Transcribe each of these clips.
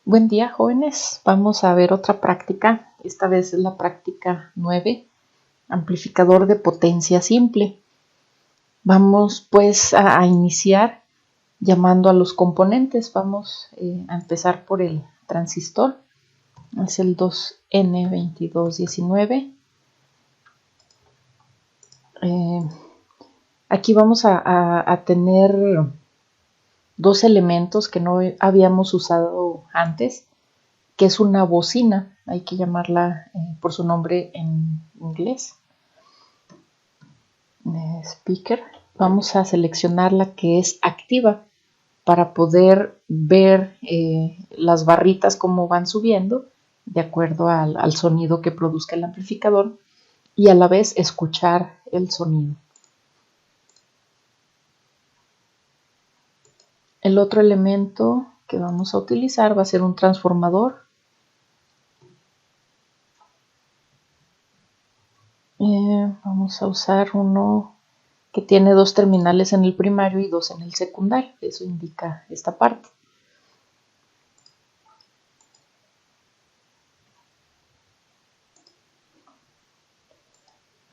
Buen día, jóvenes. Vamos a ver otra práctica. Esta vez es la práctica 9, amplificador de potencia simple. Vamos pues a iniciar llamando a los componentes. Vamos a empezar por el transistor. Es el 2N2219. Aquí vamos a tener dos elementos que no habíamos usado antes, que es una bocina. Hay que llamarla por su nombre en inglés. Speaker. Vamos a seleccionar la que es activa para poder ver las barritas cómo van subiendo de acuerdo al sonido que produzca el amplificador y a la vez escuchar el sonido. El otro elemento que vamos a utilizar va a ser un transformador. Vamos a usar uno que tiene dos terminales en el primario y dos en el secundario. Eso indica esta parte.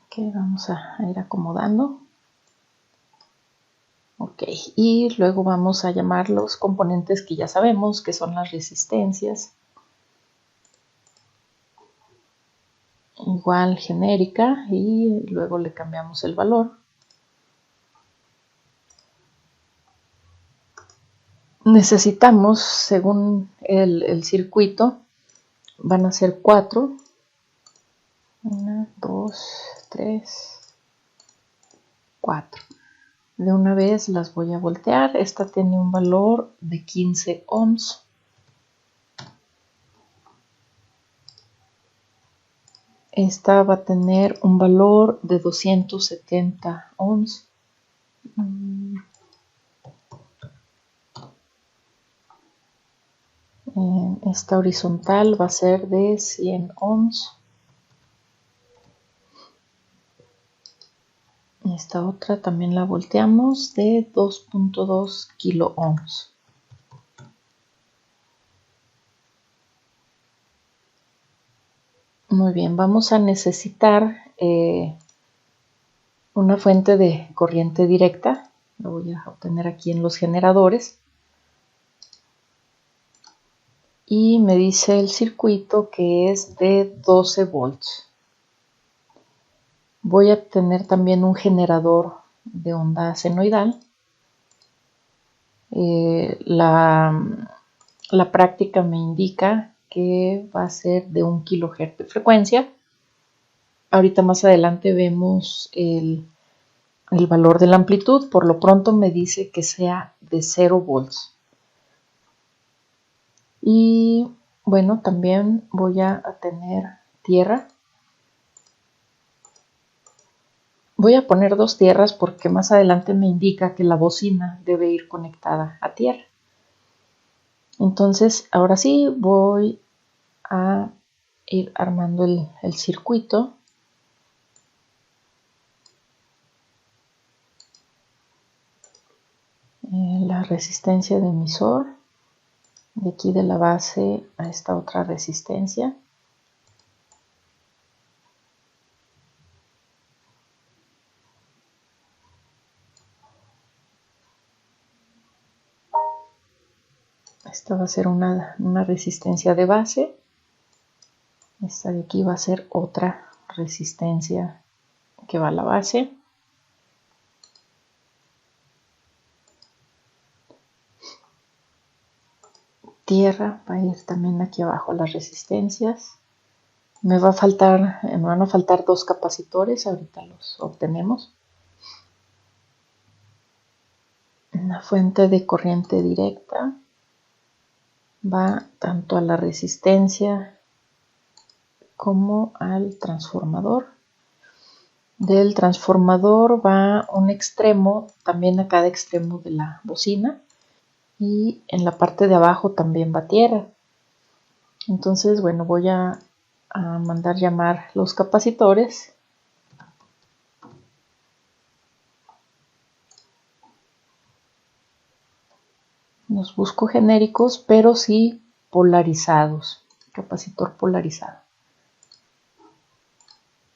Ok, vamos a ir acomodando. Ok, y luego vamos a llamar los componentes que ya sabemos, que son las resistencias. Igual genérica, y luego le cambiamos el valor. Necesitamos, según el circuito, van a ser 4. 1, 2, 3, 4. De una vez las voy a voltear. Esta tiene un valor de 15 ohms. Esta va a tener un valor de 270 ohms. Esta horizontal va a ser de 100 ohms. Esta otra también la volteamos de 2.2 kilo ohms. Muy bien, vamos a necesitar una fuente de corriente directa. Lo voy a obtener aquí en los generadores. Y me dice el circuito que es de 12 volts. Voy a tener también un generador de onda senoidal. La práctica me indica que va a ser de 1 kHz de frecuencia. Ahorita más adelante vemos el valor de la amplitud. Por lo pronto me dice que sea de 0 volts. Y bueno, también voy a tener tierra. Voy a poner dos tierras porque más adelante me indica que la bocina debe ir conectada a tierra. Entonces, ahora sí voy a ir armando el circuito. La resistencia de emisor, de aquí de la base a esta otra resistencia. Esta va a ser una resistencia de base. Esta de aquí va a ser otra resistencia que va a la base. Tierra va a ir también aquí abajo a las resistencias. Me van a faltar dos capacitores, ahorita los obtenemos. Una fuente de corriente directa va tanto a la resistencia como al transformador. Del transformador va un extremo también a cada extremo de la bocina, y en la parte de abajo también va tierra. Entonces, bueno, voy a mandar llamar los capacitores. Los busco genéricos, pero sí polarizados, capacitor polarizado.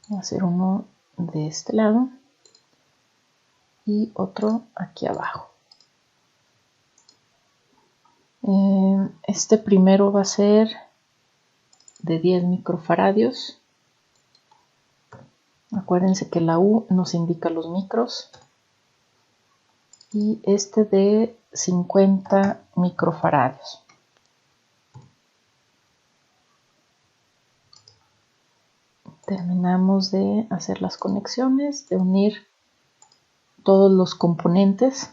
Voy a hacer uno de este lado y otro aquí abajo. Este primero va a ser de 10 microfaradios. Acuérdense que la U nos indica los micros. Y este de 50 microfaradios. Terminamos de hacer las conexiones, de unir todos los componentes.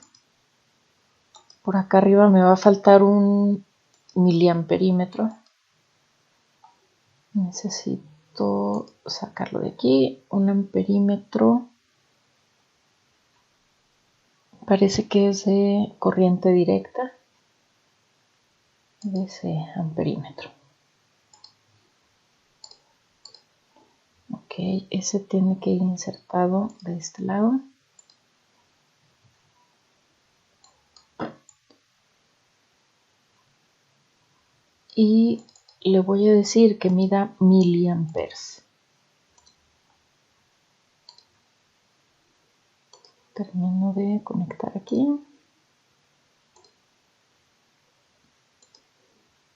Por acá arriba me va a faltar un miliamperímetro. Necesito sacarlo de aquí. Un amperímetro. Parece que es de corriente directa. De ese amperímetro. Ok, ese tiene que ir insertado de este lado. Y le voy a decir que mida miliamperes. Termino de conectar aquí.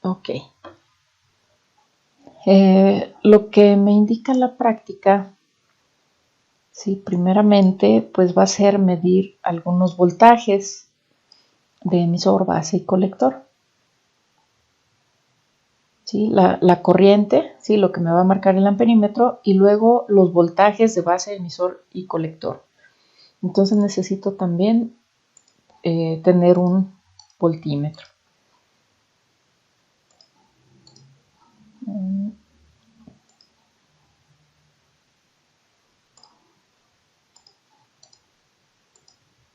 Ok. Lo que me indica la práctica, sí, primeramente, pues va a ser medir algunos voltajes de emisor, base y colector. ¿Sí? La corriente, ¿sí? Lo que me va a marcar el amperímetro, y luego los voltajes de base, emisor y colector. Entonces necesito también tener un voltímetro.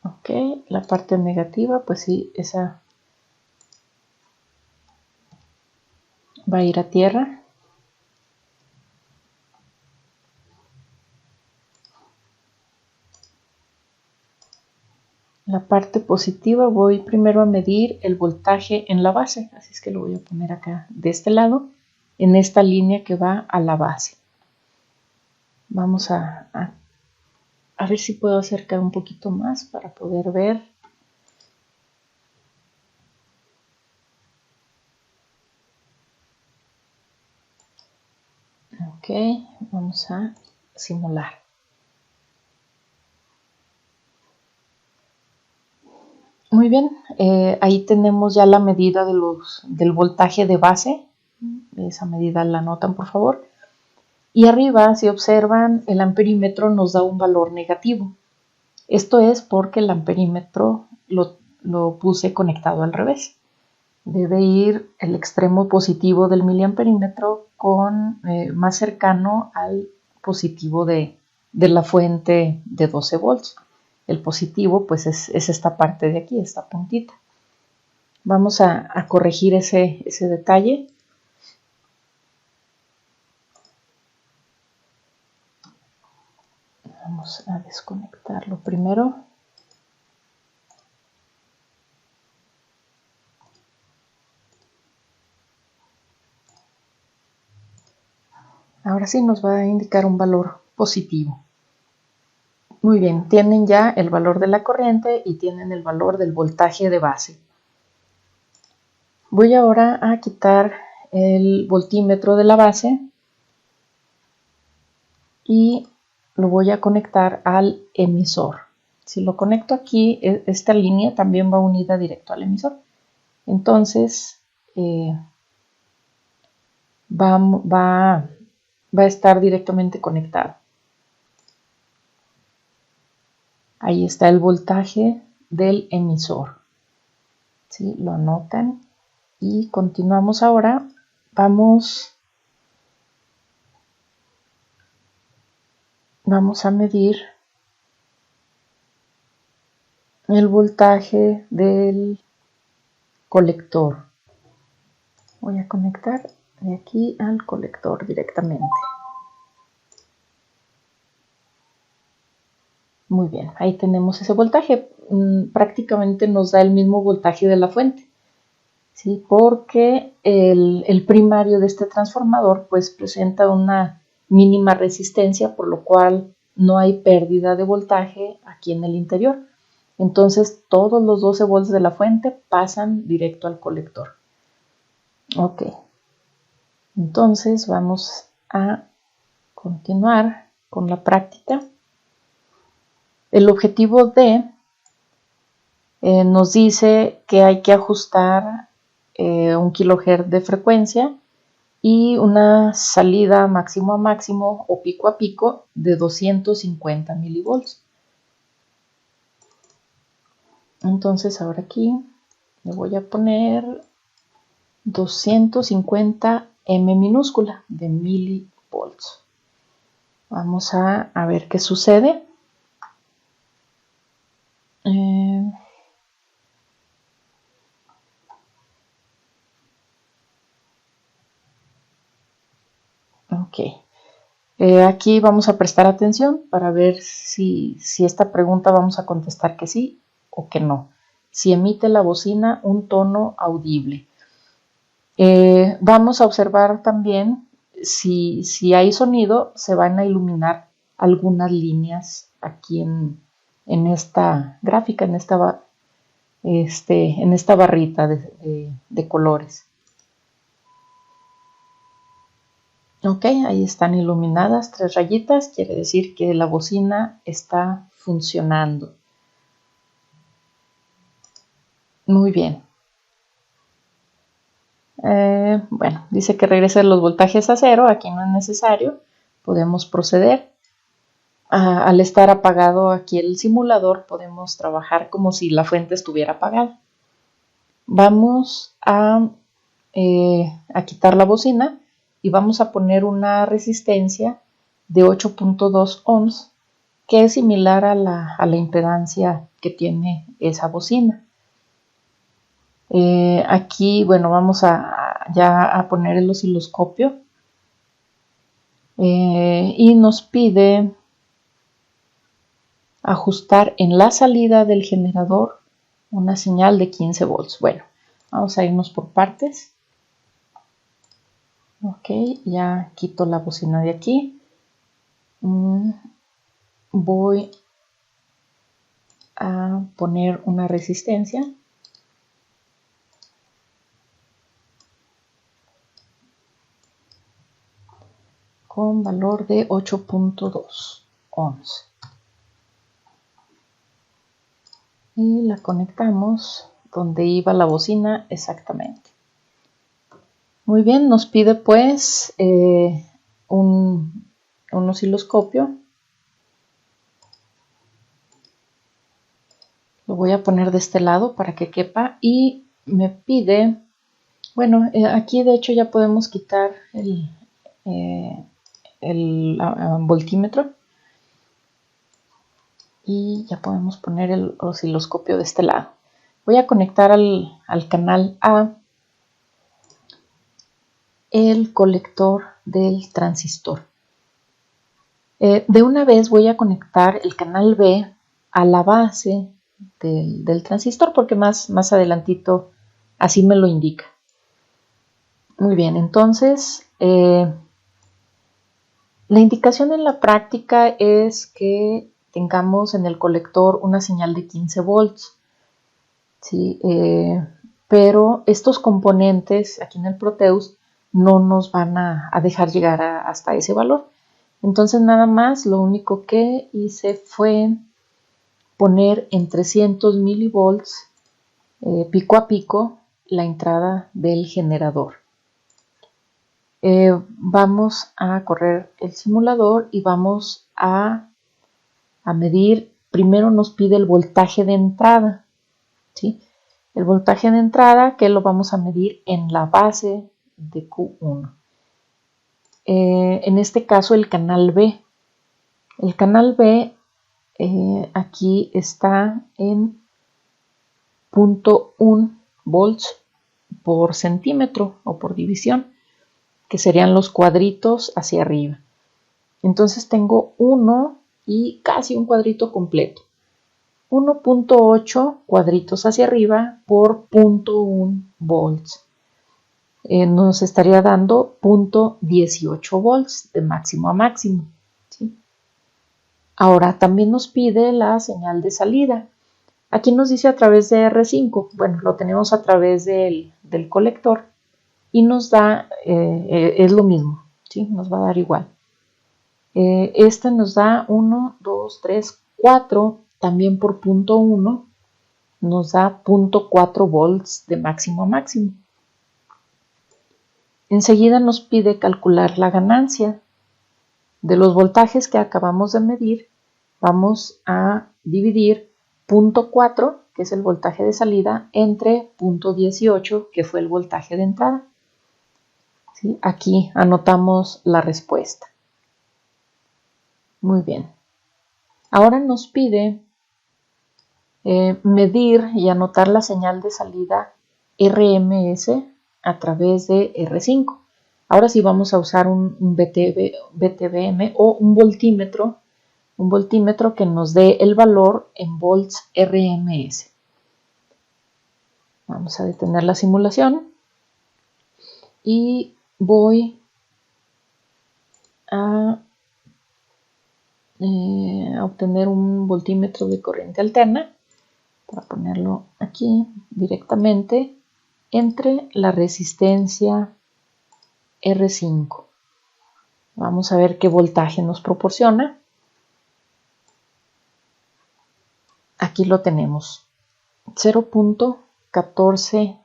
Ok, la parte negativa, pues sí, esa va a ir a tierra. La parte positiva voy primero a medir el voltaje en la base, así es que lo voy a poner acá de este lado, en esta línea que va a la base. Vamos a ver si puedo acercar un poquito más para poder ver. Ok, vamos a simular. Muy bien, ahí tenemos ya la medida del voltaje de base. Esa medida la anotan, por favor. Y arriba, si observan, el amperímetro nos da un valor negativo. Esto es porque el amperímetro lo puse conectado al revés. Debe ir el extremo positivo del miliamperímetro más cercano al positivo de la fuente de 12 volts. El positivo pues es esta parte de aquí, esta puntita. Vamos a corregir ese detalle. Vamos a desconectarlo primero. Ahora sí nos va a indicar un valor positivo. Muy bien, tienen ya el valor de la corriente y tienen el valor del voltaje de base. Voy ahora a quitar el voltímetro de la base y lo voy a conectar al emisor. Si lo conecto aquí, esta línea también va unida directo al emisor. Entonces, va a estar directamente conectado. Ahí está el voltaje del emisor. ¿Sí? Lo anotan y continuamos ahora. Vamos a medir el voltaje del colector. Voy a conectar de aquí al colector directamente. Muy bien, ahí tenemos ese voltaje. Prácticamente nos da el mismo voltaje de la fuente. ¿sí? Porque el primario de este transformador pues presenta una mínima resistencia, por lo cual no hay pérdida de voltaje aquí en el interior. Entonces todos los 12 volts de la fuente pasan directo al colector. Ok, entonces vamos a continuar con la práctica. El objetivo D nos dice que hay que ajustar 1 kHz de frecuencia y una salida máximo a máximo o pico a pico de 250 milivolts. Entonces ahora aquí le voy a poner 250 M minúscula de milivolts. Vamos a ver qué sucede. Ok. Aquí vamos a prestar atención para ver si esta pregunta vamos a contestar que sí o que no. Si emite la bocina un tono audible. Vamos a observar también si hay sonido, se van a iluminar algunas líneas aquí en esta gráfica, en esta barrita de colores. Ok, ahí están iluminadas 3 rayitas, quiere decir que la bocina está funcionando. Muy bien. Bueno, dice que regrese los voltajes a 0, aquí no es necesario, podemos proceder. Al estar apagado aquí el simulador, podemos trabajar como si la fuente estuviera apagada. Vamos a quitar la bocina y vamos a poner una resistencia de 8.2 ohms, que es similar a la impedancia que tiene esa bocina. Aquí, bueno, vamos ya a poner el osciloscopio y nos pide ajustar en la salida del generador una señal de 15 volts. Bueno, vamos a irnos por partes. Ok, ya quito la bocina de aquí. Voy a poner una resistencia. Con valor de 8.2 ohms. Y la conectamos donde iba la bocina exactamente. Muy bien, nos pide pues un osciloscopio. Lo voy a poner de este lado para que quepa y me pide, bueno, aquí de hecho ya podemos quitar el voltímetro y ya podemos poner el osciloscopio de este lado. Voy a conectar al canal A el colector del transistor. De una vez voy a conectar el canal B a la base del transistor porque más adelantito así me lo indica. Muy bien, entonces la indicación en la práctica es que tengamos en el colector una señal de 15 volts. ¿Sí? Pero estos componentes aquí en el Proteus no nos van a dejar llegar hasta ese valor. Entonces nada más lo único que hice fue poner en 300 milivolts pico a pico la entrada del generador. Vamos a correr el simulador y vamos a medir. Primero nos pide el voltaje de entrada, ¿sí? El voltaje de entrada que lo vamos a medir en la base de Q1. En este caso el canal B. El canal B aquí está en 0.1 volts por centímetro o por división, que serían los cuadritos hacia arriba. Entonces tengo 1 y casi un cuadrito completo. 1.8 cuadritos hacia arriba por 0.1 volts. Nos estaría dando 0.18 volts de máximo a máximo, ¿sí? Ahora también nos pide la señal de salida. Aquí nos dice a través de R5. Bueno, lo tenemos a través del colector y nos da, es lo mismo, ¿sí? Nos va a dar igual. Este nos da 1, 2, 3, 4, también por 0.1 nos da 0.4 volts de máximo a máximo. Enseguida nos pide calcular la ganancia. De los voltajes que acabamos de medir, vamos a dividir 0.4, que es el voltaje de salida, entre 0.18, que fue el voltaje de entrada. ¿Sí? Aquí anotamos la respuesta. Muy bien. Ahora nos pide medir y anotar la señal de salida RMS a través de R5. Ahora sí vamos a usar un BTBM o un voltímetro que nos dé el valor en volts RMS. Vamos a detener la simulación y voy a obtener un voltímetro de corriente alterna para ponerlo aquí directamente entre la resistencia R5. Vamos a ver qué voltaje nos proporciona. Aquí lo tenemos, 0.14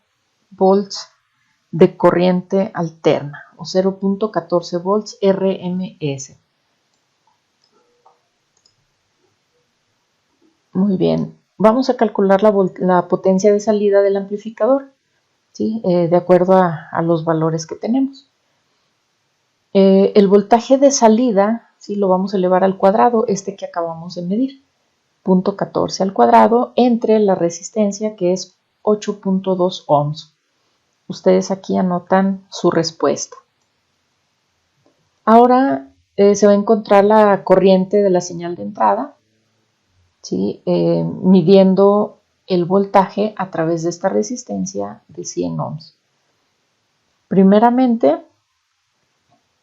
volts de corriente alterna o 0.14 volts RMS. Muy bien, vamos a calcular la potencia de salida del amplificador, ¿sí? De acuerdo a los valores que tenemos. El voltaje de salida, ¿sí? Lo vamos a elevar al cuadrado, este que acabamos de medir, 0.14 al cuadrado, entre la resistencia, que es 8.2 ohms. Ustedes aquí anotan su respuesta. Ahora se va a encontrar la corriente de la señal de entrada, ¿sí? Midiendo el voltaje a través de esta resistencia de 100 ohms. Primeramente,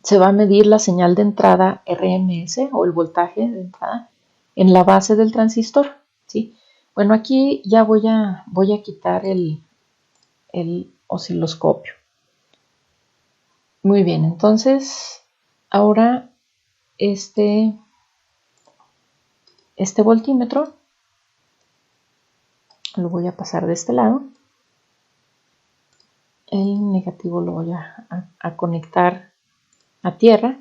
se va a medir la señal de entrada RMS o el voltaje de entrada en la base del transistor, ¿sí? Bueno, aquí ya voy a quitar el osciloscopio. Muy bien, entonces ahora este voltímetro lo voy a pasar de este lado. El negativo lo voy a conectar a tierra.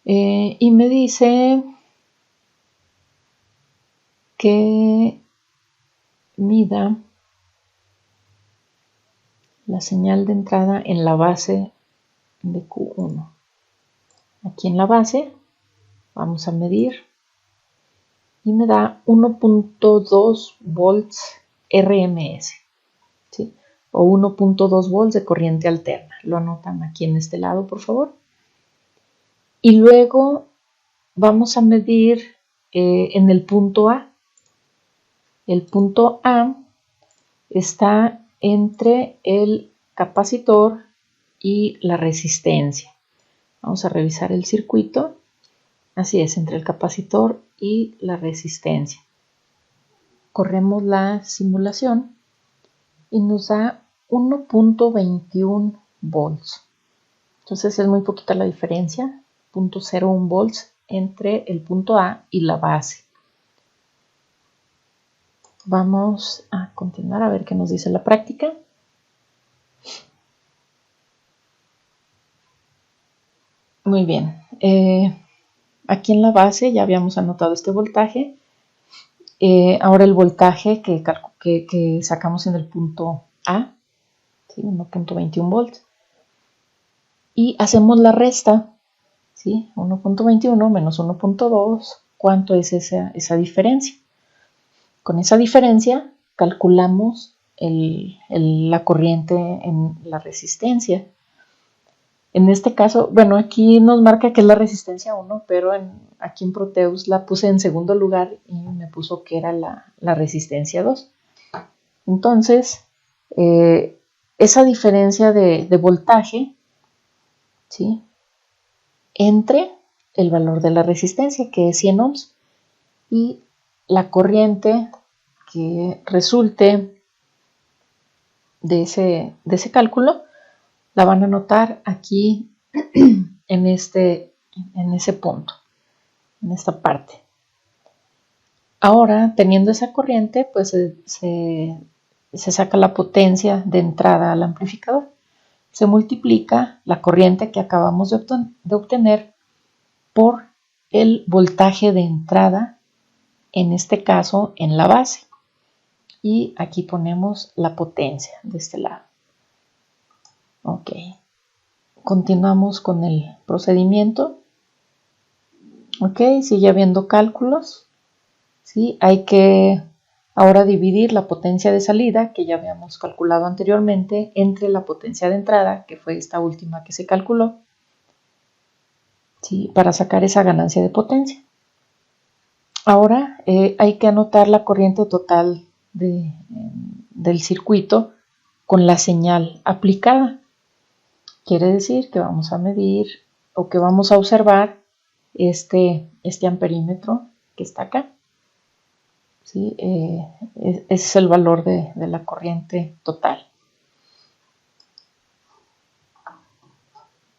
Y me dice que mida la señal de entrada en la base de Q1. Aquí en la base vamos a medir y me da 1.2 volts RMS, ¿sí? O 1.2 volts de corriente alterna. Lo anotan aquí en este lado, por favor. Y luego vamos a medir en el punto A. El punto A está entre el capacitor y la resistencia. Vamos a revisar el circuito. Así es, entre el capacitor y la resistencia. Corremos la simulación y nos da 1.21 volts. Entonces es muy poquita la diferencia, 0.01 volts entre el punto A y la base. Vamos a continuar a ver qué nos dice la práctica. Muy bien. Aquí en la base ya habíamos anotado este voltaje. Ahora el voltaje que sacamos en el punto A, ¿sí? 1.21 volts. Y hacemos la resta, ¿sí? 1.21 menos 1.2, ¿cuánto es esa diferencia? Con esa diferencia calculamos la corriente en la resistencia. En este caso, bueno, aquí nos marca que es la resistencia 1, pero aquí en Proteus la puse en segundo lugar y me puso que era la resistencia 2. Entonces, esa diferencia de voltaje, ¿sí?, entre el valor de la resistencia, que es 100 ohms, y la corriente que resulte de ese cálculo, la van a notar aquí en ese punto, en esta parte. Ahora, teniendo esa corriente, pues se saca la potencia de entrada al amplificador. Se multiplica la corriente que acabamos de obtener por el voltaje de entrada, en este caso en la base. Y aquí ponemos la potencia de este lado. Ok. Continuamos con el procedimiento. Ok, sigue habiendo cálculos. ¿Sí? Hay que ahora dividir la potencia de salida, que ya habíamos calculado anteriormente, entre la potencia de entrada, que fue esta última que se calculó, ¿sí?, para sacar esa ganancia de potencia. Ahora hay que anotar la corriente total del circuito con la señal aplicada. Quiere decir que vamos a medir o que vamos a observar este amperímetro que está acá. ¿Sí? Ese es el valor de la corriente total.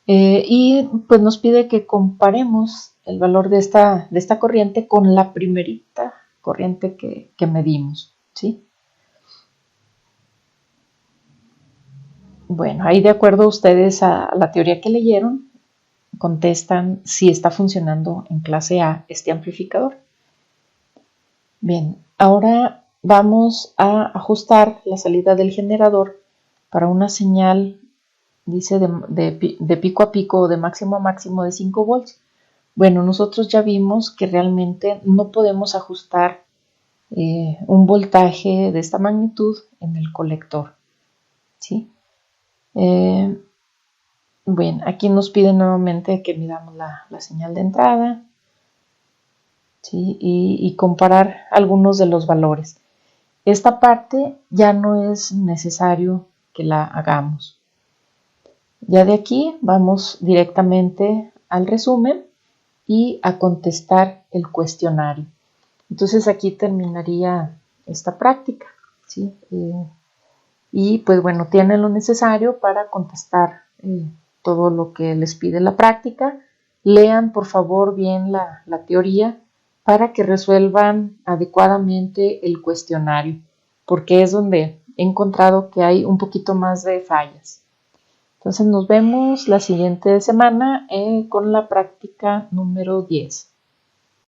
Y pues nos pide que comparemos el valor de esta corriente con la primerita corriente que medimos, ¿sí? Bueno, ahí de acuerdo ustedes a la teoría que leyeron, contestan si está funcionando en clase A este amplificador. Bien, ahora vamos a ajustar la salida del generador para una señal, dice, de pico a pico o de máximo a máximo de 5 volts. Bueno, nosotros ya vimos que realmente no podemos ajustar un voltaje de esta magnitud en el colector, ¿sí? Bueno, aquí nos pide nuevamente que midamos la señal de entrada, ¿sí?, y comparar algunos de los valores. Esta parte ya no es necesario que la hagamos. Ya de aquí vamos directamente al resumen y a contestar el cuestionario. Entonces aquí terminaría esta práctica, ¿sí? Y pues bueno, tienen lo necesario para contestar todo lo que les pide la práctica. Lean por favor bien la teoría para que resuelvan adecuadamente el cuestionario, porque es donde he encontrado que hay un poquito más de fallas. Entonces nos vemos la siguiente semana con la práctica número 10.